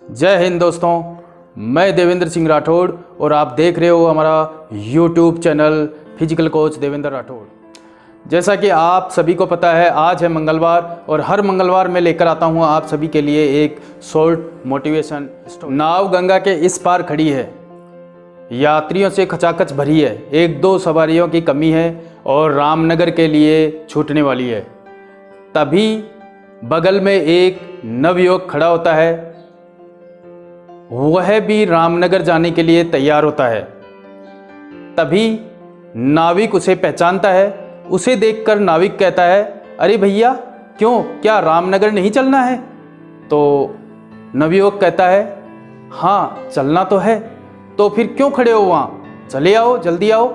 जय हिंद दोस्तों, मैं देवेंद्र सिंह राठौड़ और आप देख रहे हो हमारा YouTube channel physical coach Devendra Rathore. जैसा कि आप सभी को पता है, आज है मंगलवार और हर मंगलवार मैं लेकर आता हूँ आप सभी के लिए एक शॉर्ट मोटिवेशन स्टोरी। नाव गंगा के इस पार खड़ी है, यात्रियों से खचाखच भरी है, एक दो सवारियों की कमी है और रामनगर के लिए छूटने वाली है। तभी बगल में एक नवयुवक खड़ा होता है, वह भी रामनगर जाने के लिए तैयार होता है। तभी नाविक उसे पहचानता है। उसे देखकर नाविक कहता है, अरे भैया, क्यों, क्या रामनगर नहीं चलना है? तो नवयुवक कहता है, हाँ चलना तो है। तो फिर क्यों खड़े हो वहाँ, चले आओ, जल्दी आओ।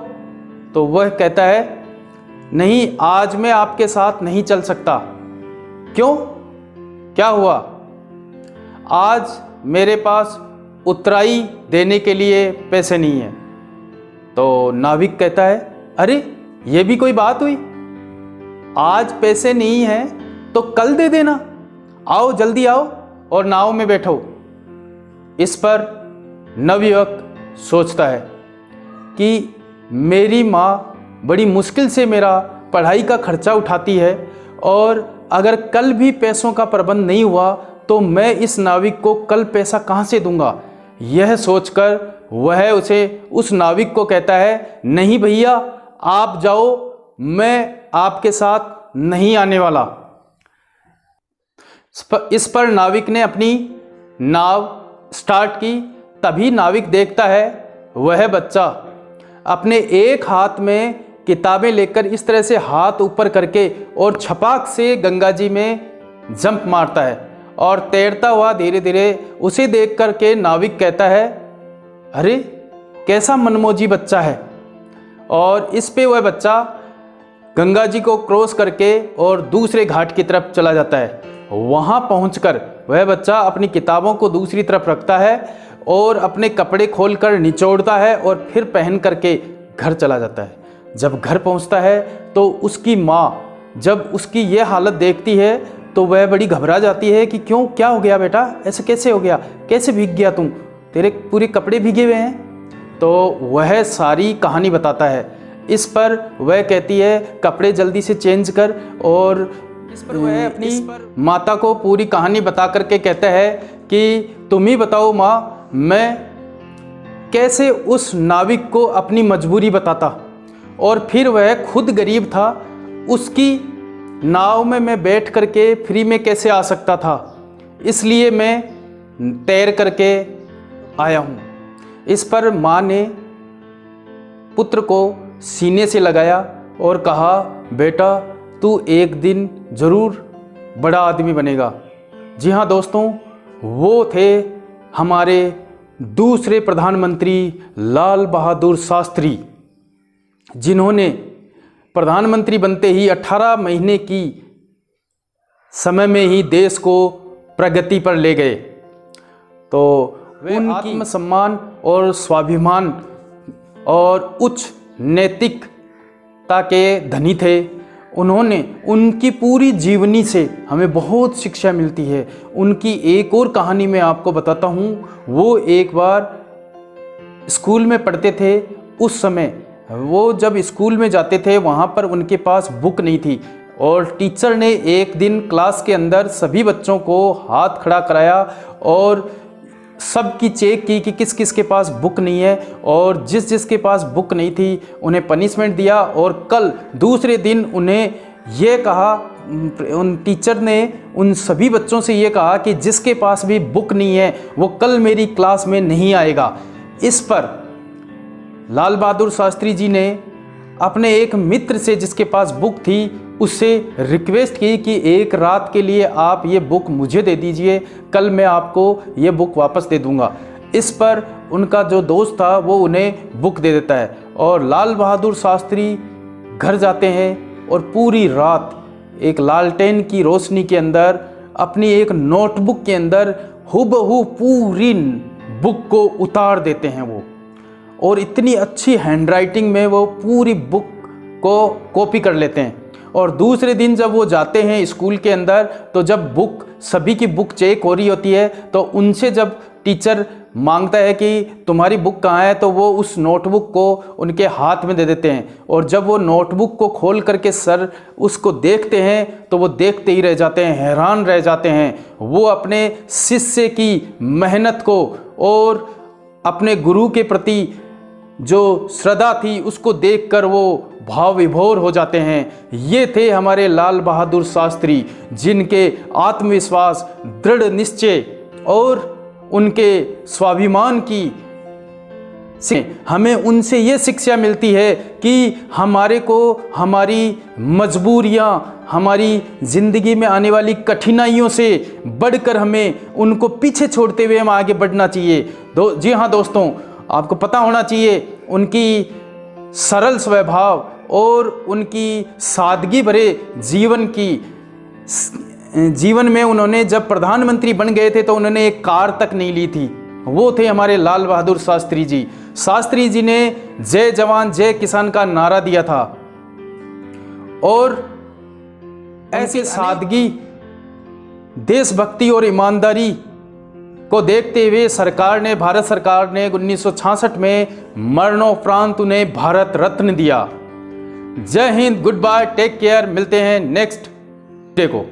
तो वह कहता है, नहीं, आज मैं आपके साथ नहीं चल सकता। क्यों, क्या हुआ? आज मेरे पास उतराई देने के लिए पैसे नहीं है। तो नाविक कहता है, अरे ये भी कोई बात हुई? आज पैसे नहीं हैं तो कल दे देना, आओ जल्दी आओ और नाव में बैठो। इस पर नवयुवक सोचता है कि मेरी माँ बड़ी मुश्किल से मेरा पढ़ाई का खर्चा उठाती है और अगर कल भी पैसों का प्रबंध नहीं हुआ तो मैं इस नाविक को कल पैसा कहाँ से दूंगा। यह सोचकर वह उस नाविक को कहता है, नहीं भैया आप जाओ, मैं आपके साथ नहीं आने वाला। इस पर नाविक ने अपनी नाव स्टार्ट की। तभी नाविक देखता है, वह बच्चा अपने एक हाथ में किताबें लेकर इस तरह से हाथ ऊपर करके और छपाक से गंगा जी में जंप मारता है और तैरता हुआ धीरे धीरे उसे देख कर के नाविक कहता है, अरे कैसा मनमोजी बच्चा है। और इस पे वह बच्चा गंगा जी को क्रॉस करके और दूसरे घाट की तरफ चला जाता है। वहाँ पहुंचकर वह बच्चा अपनी किताबों को दूसरी तरफ रखता है और अपने कपड़े खोलकर निचोड़ता है और फिर पहन करके घर चला जाता है। जब घर पहुंचता है तो उसकी माँ जब उसकी यह हालत देखती है तो वह बड़ी घबरा जाती है कि क्यों, क्या हो गया बेटा, ऐसे कैसे हो गया, कैसे भीग गया तुम, तेरे पूरे कपड़े भीगे हुए हैं। तो वह सारी कहानी बताता है। इस पर वह कहती है, कपड़े जल्दी से चेंज कर। और इस पर वह अपनी माता को पूरी कहानी बता करके कहता है कि तुम ही बताओ माँ, मैं कैसे उस नाविक को अपनी मजबूरी बताता। और फिर वह खुद गरीब था, उसकी नाव में मैं बैठ करके फ्री में कैसे आ सकता था, इसलिए मैं तैर करके आया हूँ। इस पर माँ ने पुत्र को सीने से लगाया और कहा, बेटा तू एक दिन ज़रूर बड़ा आदमी बनेगा। जी हाँ दोस्तों, वो थे हमारे दूसरे प्रधानमंत्री लाल बहादुर शास्त्री, जिन्होंने प्रधानमंत्री बनते ही 18 महीने की समय में ही देश को प्रगति पर ले गए। तो वे आत्मसम्मान और स्वाभिमान और उच्च नैतिकता के धनी थे। उन्होंने उनकी पूरी जीवनी से हमें बहुत शिक्षा मिलती है। उनकी एक और कहानी मैं आपको बताता हूँ। वो एक बार स्कूल में पढ़ते थे, उस समय वो जब स्कूल में जाते थे वहाँ पर उनके पास बुक नहीं थी और टीचर ने एक दिन क्लास के अंदर सभी बच्चों को हाथ खड़ा कराया और सबकी चेक की कि किस किस के पास बुक नहीं है, और जिस जिस के पास बुक नहीं थी उन्हें पनिशमेंट दिया। और कल दूसरे दिन उन्हें ये कहा, उन टीचर ने उन सभी बच्चों से ये कहा कि जिसके पास भी बुक नहीं है वो कल मेरी क्लास में नहीं आएगा। इस पर लाल बहादुर शास्त्री जी ने अपने एक मित्र से जिसके पास बुक थी उससे रिक्वेस्ट की कि एक रात के लिए आप ये बुक मुझे दे दीजिए, कल मैं आपको ये बुक वापस दे दूंगा। इस पर उनका जो दोस्त था वो उन्हें बुक दे देता है और लाल बहादुर शास्त्री घर जाते हैं और पूरी रात एक लालटेन की रोशनी के अंदर अपनी एक नोटबुक के अंदर हुबहू पूरी बुक को उतार देते हैं वो, और इतनी अच्छी हैंडराइटिंग में वो पूरी बुक को कॉपी कर लेते हैं। और दूसरे दिन जब वो जाते हैं स्कूल के अंदर तो जब बुक सभी की बुक चेक हो रही होती है, तो उनसे जब टीचर मांगता है कि तुम्हारी बुक कहाँ है, तो वो उस नोटबुक को उनके हाथ में दे देते हैं। और जब वो नोटबुक को खोल करके सर उसको देखते हैं तो वो देखते ही रह जाते हैं, हैरान रह जाते हैं। वो अपने शिष्य की मेहनत को और अपने गुरु के प्रति जो श्रद्धा थी उसको देखकर वो भाव विभोर हो जाते हैं। ये थे हमारे लाल बहादुर शास्त्री, जिनके आत्मविश्वास, दृढ़ निश्चय और उनके स्वाभिमान की हमें उनसे ये शिक्षा मिलती है कि हमारे को हमारी मजबूरियां, हमारी ज़िंदगी में आने वाली कठिनाइयों से बढ़कर हमें उनको पीछे छोड़ते हुए हम आगे बढ़ना चाहिए। जी हाँ दोस्तों, आपको पता होना चाहिए उनकी सरल स्वभाव और उनकी सादगी भरे जीवन में उन्होंने जब प्रधानमंत्री बन गए थे तो उन्होंने एक कार तक नहीं ली थी। वो थे हमारे लाल बहादुर शास्त्री जी। शास्त्री जी ने जय जवान जय किसान का नारा दिया था और ऐसी सादगी, देशभक्ति और ईमानदारी को देखते हुए भारत सरकार ने 1966 में मरणोपरांत उन्हें भारत रत्न दिया। Jai Hind, goodbye, take care. मिलते हैं नेक्स्ट डे को।